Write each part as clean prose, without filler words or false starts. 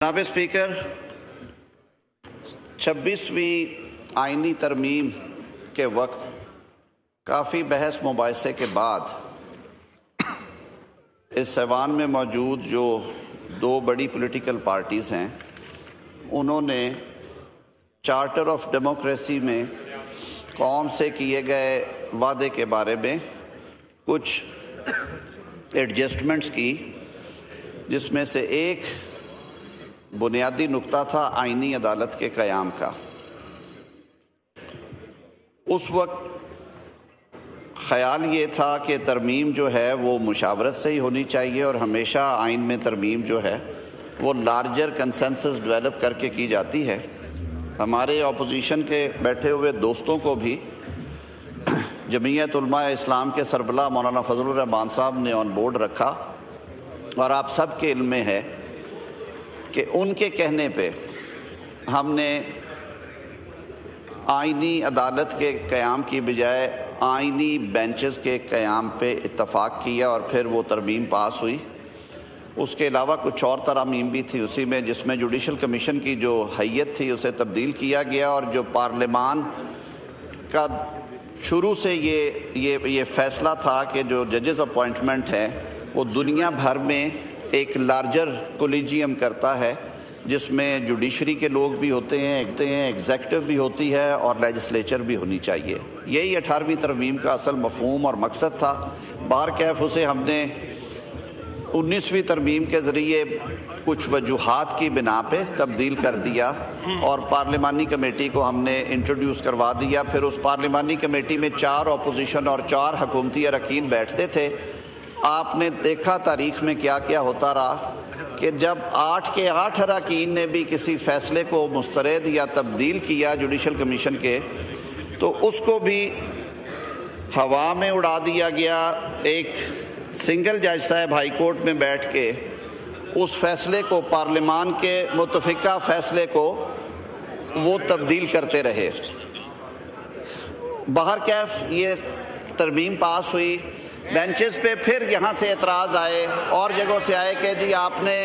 جناب اسپیکر، 26ویں آئینی ترمیم کے وقت کافی بحث مباحثے کے بعد اس ایوان میں موجود جو دو بڑی پولیٹیکل پارٹیز ہیں انہوں نے چارٹر آف ڈیموکریسی میں قوم سے کیے گئے وعدے کے بارے میں کچھ ایڈجسٹمنٹس کی، جس میں سے ایک بنیادی نقطہ تھا آئینی عدالت کے قیام کا۔ اس وقت خیال یہ تھا کہ ترمیم جو ہے وہ مشاورت سے ہی ہونی چاہیے اور ہمیشہ آئین میں ترمیم جو ہے وہ لارجر کنسنسس ڈیولپ کر کے کی جاتی ہے۔ ہمارے اپوزیشن کے بیٹھے ہوئے دوستوں کو بھی جمعیت علماء اسلام کے سربراہ مولانا فضل الرحمان صاحب نے آن بورڈ رکھا، اور آپ سب کے علم میں ہے کہ ان کے کہنے پہ ہم نے آئینی عدالت کے قیام کی بجائے آئینی بینچز کے قیام پہ اتفاق کیا، اور پھر وہ ترمیم پاس ہوئی۔ اس کے علاوہ کچھ اور ترامیم بھی تھی اسی میں، جس میں جوڈیشل کمیشن کی جو حیت تھی اسے تبدیل کیا گیا، اور جو پارلیمان کا شروع سے یہ فیصلہ تھا کہ جو ججز اپوائنٹمنٹ ہے وہ دنیا بھر میں ایک لارجر کولیجیم کرتا ہے، جس میں جوڈیشری کے لوگ بھی ہوتے ہیں، ایگزیکٹو بھی ہوتی ہے اور لیجسلیچر بھی ہونی چاہیے۔ یہی 18ویں ترمیم کا اصل مفہوم اور مقصد تھا۔ بہرکیف اسے ہم نے 19ویں ترمیم کے ذریعے کچھ وجوہات کی بنا پہ تبدیل کر دیا، اور پارلیمانی کمیٹی کو ہم نے انٹروڈیوس کروا دیا۔ پھر اس پارلیمانی کمیٹی میں 4 اپوزیشن اور 4 حکومتی اراکین بیٹھتے تھے۔ آپ نے دیکھا تاریخ میں کیا کیا ہوتا رہا کہ جب 8 کے 8 اراکین نے بھی کسی فیصلے کو مسترد یا تبدیل کیا جوڈیشل کمیشن کے، تو اس کو بھی ہوا میں اڑا دیا گیا۔ ایک سنگل جج صاحب ہائی کورٹ میں بیٹھ کے اس فیصلے کو، پارلیمان کے متفقہ فیصلے کو، وہ تبدیل کرتے رہے۔ بہرکیف یہ ترمیم پاس ہوئی۔ بینچز پہ پھر یہاں سے اعتراض آئے اور جگہوں سے آئے کہ جی آپ نے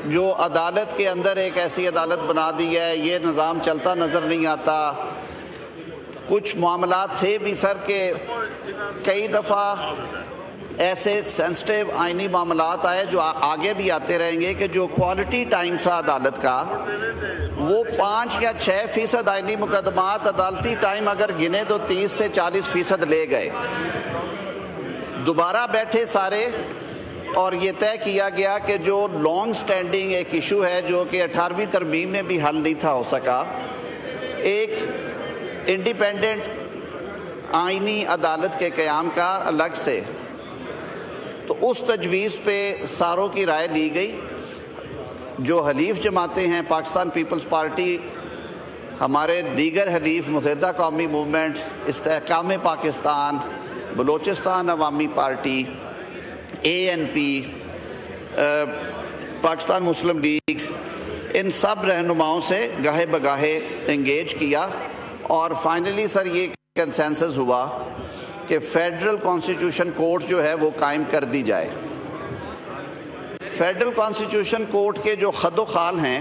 جو عدالت کے اندر ایک ایسی عدالت بنا دی ہے، یہ نظام چلتا نظر نہیں آتا۔ کچھ معاملات تھے بھی سر کہ کئی دفعہ ایسے سینسٹیو آئینی معاملات آئے جو آگے بھی آتے رہیں گے کہ جو کوالٹی ٹائم تھا عدالت کا، وہ 5 یا 6% آئینی مقدمات عدالتی ٹائم اگر گنے تو 30 سے 40% لے گئے۔ دوبارہ بیٹھے سارے، اور یہ طے کیا گیا کہ جو لانگ سٹینڈنگ ایک ایشو ہے جو کہ 18ویں ترمیم میں بھی حل نہیں تھا ہو سکا، ایک انڈیپینڈنٹ آئینی عدالت کے قیام کا الگ سے، تو اس تجویز پہ ساروں کی رائے لی گئی۔ جو حلیف جماعتیں ہیں، پاکستان پیپلز پارٹی، ہمارے دیگر حلیف متحدہ قومی موومنٹ، استحکام پاکستان، بلوچستان عوامی پارٹی، ANP، پاکستان مسلم لیگ، ان سب رہنماؤں سے گاہے بگاہے انگیج کیا، اور فائنلی سر یہ کنسنسس ہوا کہ فیڈرل کانسٹیٹیوشن کورٹ جو ہے وہ قائم کر دی جائے۔ فیڈرل کانسٹیٹیوشن کورٹ کے جو خد و خال ہیں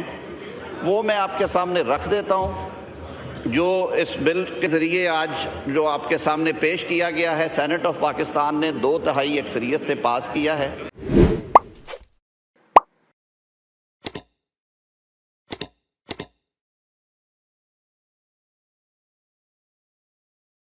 وہ میں آپ کے سامنے رکھ دیتا ہوں، جو اس بل کے ذریعے آج جو آپ کے سامنے پیش کیا گیا ہے، سینٹ آف پاکستان نے 2/3 اکثریت سے پاس کیا ہے۔